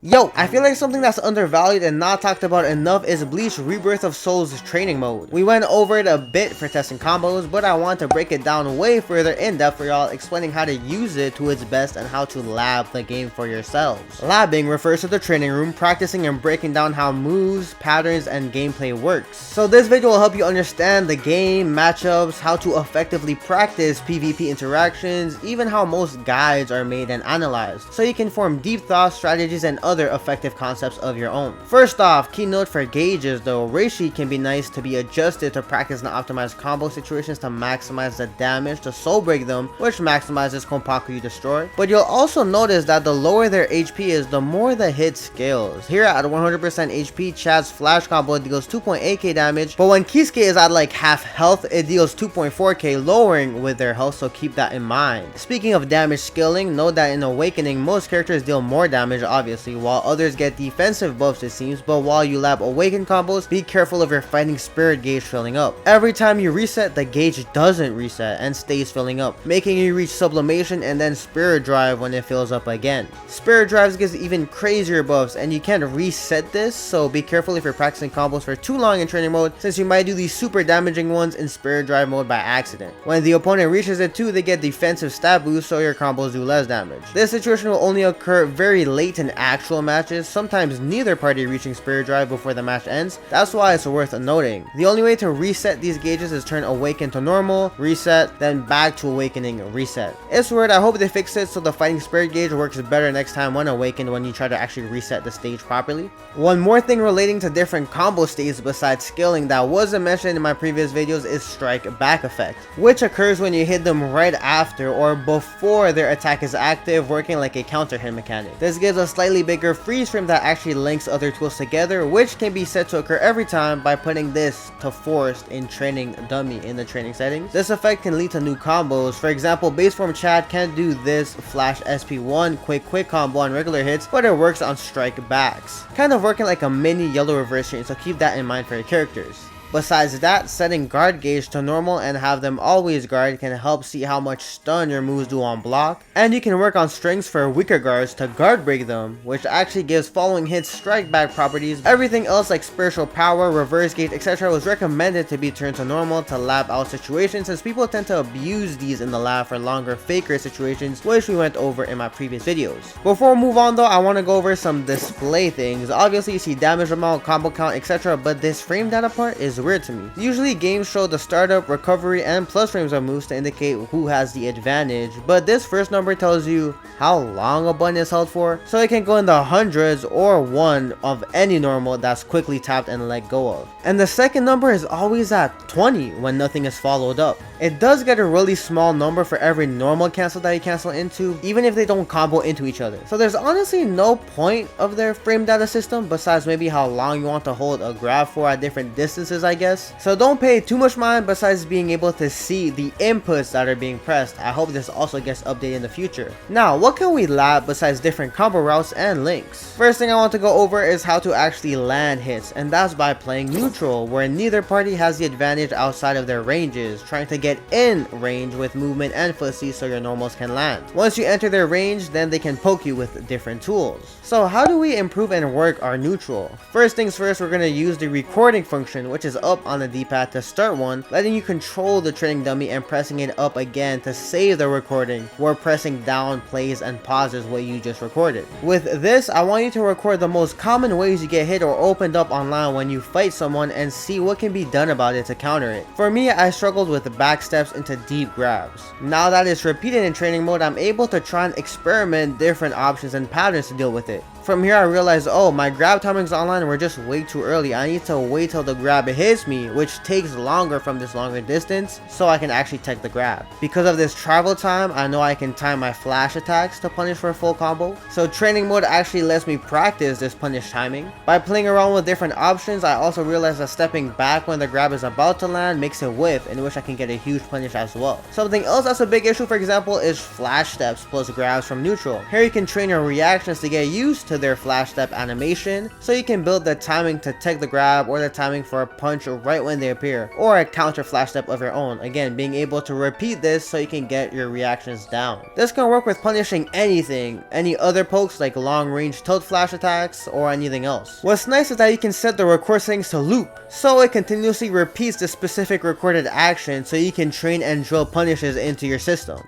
Yo, I feel like something that's undervalued and not talked about enough is Bleach Rebirth of Souls training mode. We went over it a bit for testing combos, but I want to break it down way further in depth for y'all, explaining how to use it to its best and how to lab the game for yourselves. Labbing refers to the training room, practicing and breaking down how moves, patterns, and gameplay works. So this video will help you understand the game, matchups, how to effectively practice PvP interactions, even how most guides are made and analyzed, so you can form deep thoughts, strategies, and other effective concepts of your own. First off, key note for gauges though, reishi can be nice to be adjusted to practice and optimize combo situations to maximize the damage to soul break them, which maximizes Konpaku you destroy. But you'll also notice that the lower their HP is, the more the hit scales. Here at 100% HP, Chad's flash combo deals 2.8k damage, but when Kisuke is at like half health, it deals 2.4k, lowering with their health, so keep that in mind. Speaking of damage scaling, note that in Awakening, most characters deal more damage obviously, while others get defensive buffs it seems, but while you lab awaken combos, be careful of your fighting spirit gauge filling up. Every time you reset, the gauge doesn't reset and stays filling up, making you reach sublimation and then spirit drive when it fills up again. Spirit drives gives even crazier buffs and you can't reset this, so be careful if you're practicing combos for too long in training mode, since you might do these super damaging ones in spirit drive mode by accident. When the opponent reaches it too, they get defensive stat boost, so your combos do less damage. This situation will only occur very late in actual matches, sometimes neither party reaching spirit drive before the match ends. That's why it's worth noting. The only way to reset these gauges is turn awaken to normal, reset, then back to awakening, reset. It's weird, I hope they fix it so the fighting spirit gauge works better next time when awakened when you try to actually reset the stage properly. One more thing relating to different combo states besides scaling that wasn't mentioned in my previous videos is strike back effect, which occurs when you hit them right after or before their attack is active, working like a counter hit mechanic. This gives a slightly bigger freeze frame that actually links other tools together, which can be set to occur every time by putting this to forced in training dummy in the training settings. This effect can lead to new combos. For example, base form Chad can't do this flash SP1 quick combo on regular hits, but it works on strike backs, kind of working like a mini yellow reverse chain, so keep that in mind for your characters. Besides that, setting guard gauge to normal and have them always guard can help see how much stun your moves do on block, and you can work on strings for weaker guards to guard break them, which actually gives following hits strike back properties. Everything else like spiritual power, reverse gauge, etc. was recommended to be turned to normal to lab out situations, since people tend to abuse these in the lab for longer faker situations, which we went over in my previous videos. Before we move on though, I want to go over some display things. Obviously you see damage amount, combo count, etc., but this frame data part is weird to me. Usually games show the startup, recovery, and plus frames of moves to indicate who has the advantage, but this first number tells you how long a button is held for, so it can go in the hundreds or one of any normal that's quickly tapped and let go of. And the second number is always at 20 when nothing is followed up. It does get a really small number for every normal cancel that you cancel into, even if they don't combo into each other. So there's honestly no point of their frame data system besides maybe how long you want to hold a grab for at different distances, I guess. So don't pay too much mind besides being able to see the inputs that are being pressed. I hope this also gets updated in the future. Now, what can we lab besides different combo routes and links? First thing I want to go over is how to actually land hits, and that's by playing neutral, where neither party has the advantage outside of their ranges, trying to get in range with movement and footsies so your normals can land. Once you enter their range, then they can poke you with different tools. So how do we improve and work our neutral? First things first, we're going to use the recording function, which is up on the D-pad to start one, letting you control the training dummy and pressing it up again to save the recording, where pressing down plays and pauses what you just recorded. With this, I want you to record the most common ways you get hit or opened up online when you fight someone and see what can be done about it to counter it. For me, I struggled with back steps into deep grabs. Now that it's repeated in training mode, I'm able to try and experiment different options and patterns to deal with it. From here I realized, oh, my grab timings online were just way too early. I need to wait till the grab hits me, which takes longer from this longer distance, so I can actually tech the grab. Because of this travel time, I know I can time my flash attacks to punish for a full combo. So training mode actually lets me practice this punish timing. By playing around with different options, I also realized that stepping back when the grab is about to land makes it whiff, in which I can get a huge punish as well. Something else that's a big issue, for example, is flash steps plus grabs from neutral. Here you can train your reactions to get used to their flash step animation, so you can build the timing to tech the grab or the timing for a punch punch right when they appear, or a counter flash step of your own, again being able to repeat this so you can get your reactions down. This can work with punishing anything, any other pokes like long range tilt flash attacks or anything else. What's nice is that you can set the record settings to loop, so it continuously repeats the specific recorded action so you can train and drill punishes into your system.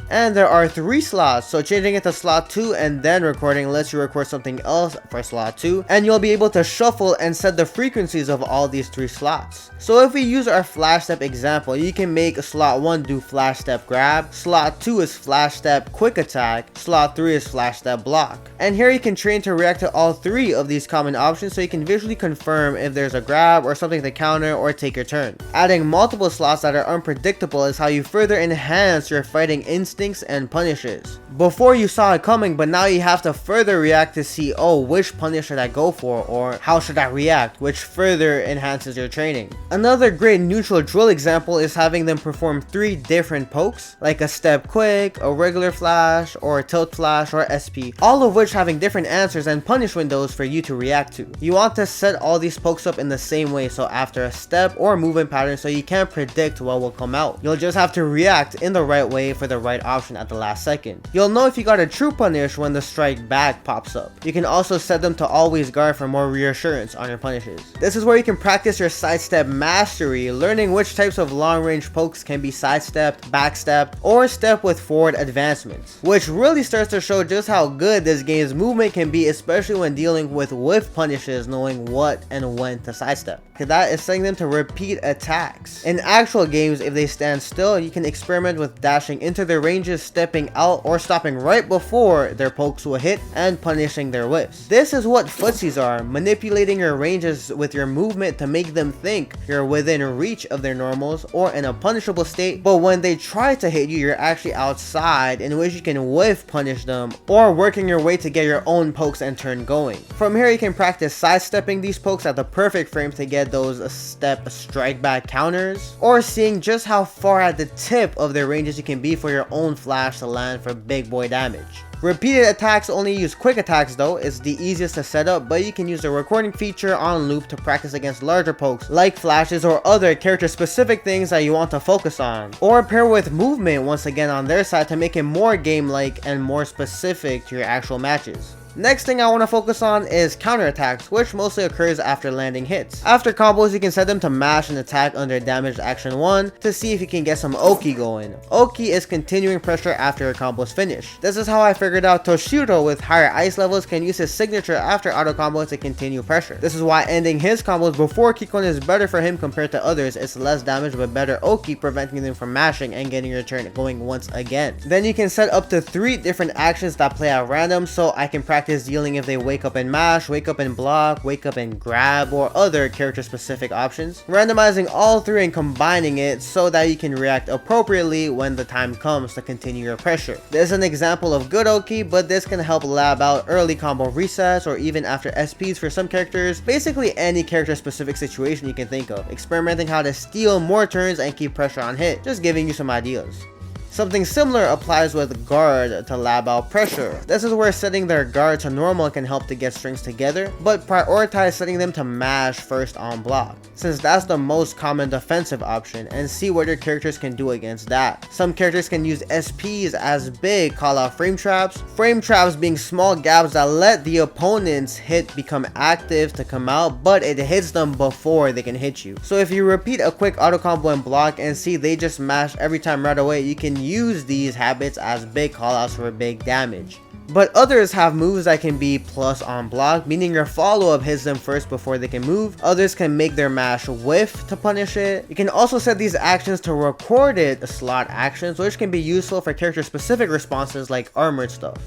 And there are 3 slots, so changing it to slot 2 and then recording lets you record something else for slot 2, and you'll be able to shuffle and set the frequencies of all these 3 slots. So if we use our flash step example, you can make slot 1 do flash step grab, slot 2 is flash step quick attack, slot 3 is flash step block. And here you can train to react to all 3 of these common options so you can visually confirm if there's a grab or something to counter or take your turn. Adding multiple slots that are unpredictable is how you further enhance your fighting instincts and punishes. Before you saw it coming, but now you have to further react to see, oh, which punish should I go for, or how should I react, which further enhances your training. Another great neutral drill example is having them perform 3 different pokes, like a step quick, a regular flash, or a tilt flash, or SP, all of which having different answers and punish windows for you to react to. You want to set all these pokes up in the same way, so after a step or movement pattern, so you can't predict what will come out. You'll just have to react in the right way for the right option at the last second. You'll know if you got a true punish when the strike back pops up. You can also set them to always guard for more reassurance on your punishes. This is where you can practice your sidestep mastery, learning which types of long range pokes can be sidestepped, backstepped, or step with forward advancements, which really starts to show just how good this game's movement can be, especially when dealing with whiff punishes, knowing what and when to sidestep. That is setting them to repeat attacks. In actual games, if they stand still, you can experiment with dashing into their ranges, stepping out, or stopping right before their pokes will hit and punishing their whiffs. This is what Footsies are, manipulating your ranges with your movement to make them think you're within reach of their normals or in a punishable state, but when they try to hit you, you're actually outside, in which you can whiff punish them or working your way to get your own pokes and turn going. From here, you can practice sidestepping these pokes at the perfect frame to get those step strike back counters, or seeing just how far at the tip of their ranges you can be for your own flash to land for big boy damage. Repeated attacks only use quick attacks though, it's the easiest to set up, but you can use the recording feature on loop to practice against larger pokes like flashes or other character specific things that you want to focus on. Or pair with movement once again on their side to make it more game-like and more specific to your actual matches. Next thing I want to focus on is counterattacks, which mostly occurs after landing hits. After combos, you can set them to mash and attack under damaged action 1 to see if you can get some Oki going. Oki is continuing pressure after a combo is finished. This is how I figured out Toshiro with higher ice levels can use his signature after auto combo to continue pressure. This is why ending his combos before Kikon is better for him compared to others. It's less damage but better Oki, preventing them from mashing and getting your turn going once again. Then you can set up to 3 different actions that play at random, so I can practice dealing if they wake up and mash, wake up and block, wake up and grab, or other character specific options. Randomizing all 3 and combining it so that you can react appropriately when the time comes to continue your pressure. This is an example of good Oki, but this can help lab out early combo resets or even after SPs for some characters. Basically any character specific situation you can think of. Experimenting how to steal more turns and keep pressure on hit. Just giving you some ideas. Something similar applies with guard to lab out pressure. This is where setting their guard to normal can help to get strings together, but prioritize setting them to mash first on block, since that's the most common defensive option, and see what your characters can do against that. Some characters can use SPs as big call out frame traps being small gaps that let the opponent's hit become active to come out, but it hits them before they can hit you. So if you repeat a quick auto combo and block and see they just mash every time right away, you can use these habits as big callouts for big damage. But others have moves that can be plus on block, meaning your follow-up hits them first before they can move. Others can make their mash whiff to punish it. You can also set these actions to recorded slot actions, which can be useful for character specific responses like armored stuff.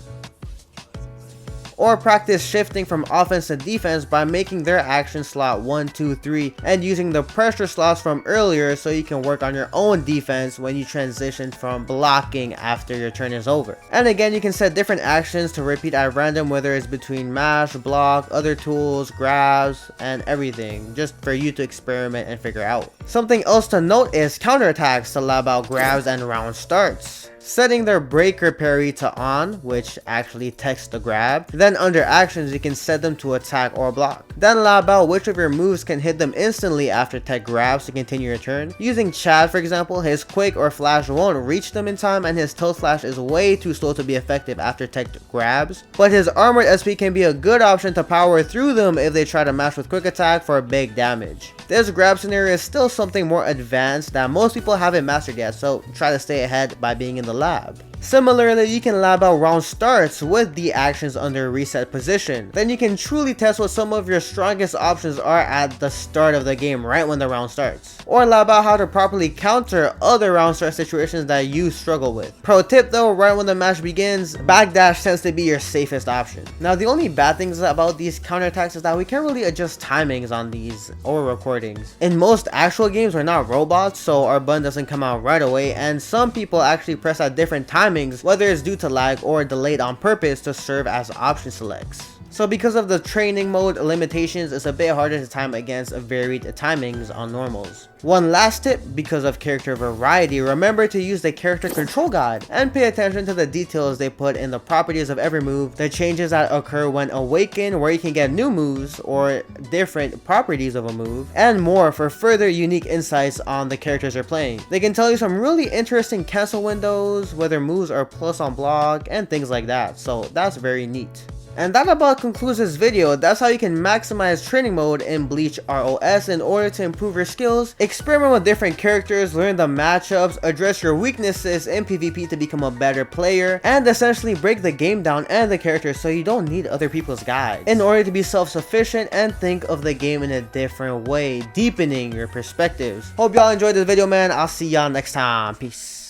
Or practice shifting from offense to defense by making their action slot 1, 2, 3 and using the pressure slots from earlier so you can work on your own defense when you transition from blocking after your turn is over. And again, you can set different actions to repeat at random, whether it's between mash, block, other tools, grabs, and everything, just for you to experiment and figure out. Something else to note is counterattacks to lab out grabs and round starts. setting their breaker parry to on, which actually texts the grab. Then under actions, you can set them to attack or block. Then lab out which of your moves can hit them instantly after tech grabs to continue your turn. Using Chad for example, his quick or flash won't reach them in time, and his tilt slash is way too slow to be effective after tech grabs, but his armored SP can be a good option to power through them if they try to match with quick attack for big damage. This grab scenario is still something more advanced that most people haven't mastered yet, so try to stay ahead by being in the lab. Similarly, you can lab out round starts with the actions under reset position. Then you can truly test what some of your strongest options are at the start of the game, right when the round starts. Or lab out how to properly counter other round start situations that you struggle with. Pro tip though, right when the match begins, backdash tends to be your safest option. Now the only bad things about these counterattacks is that we can't really adjust timings on these or recordings. In most actual games we're not robots, so our button doesn't come out right away, and some people actually press at different timings, whether it's due to lag or delayed on purpose to serve as option selects. So because of the training mode limitations, it's a bit harder to time against varied timings on normals. One last tip, because of character variety, remember to use the character control guide and pay attention to the details they put in the properties of every move, the changes that occur when awakened, where you can get new moves or different properties of a move, and more for further unique insights on the characters you're playing. They can tell you some really interesting cancel windows, whether moves are plus on block, and things like that, so that's very neat. And that about concludes this video. That's how you can maximize training mode in Bleach RoS in order to improve your skills, experiment with different characters, learn the matchups, address your weaknesses in PvP to become a better player, and essentially break the game down and the characters so you don't need other people's guides in order to be self-sufficient and think of the game in a different way, deepening your perspectives. Hope y'all enjoyed this video, man. I'll see y'all next time. Peace.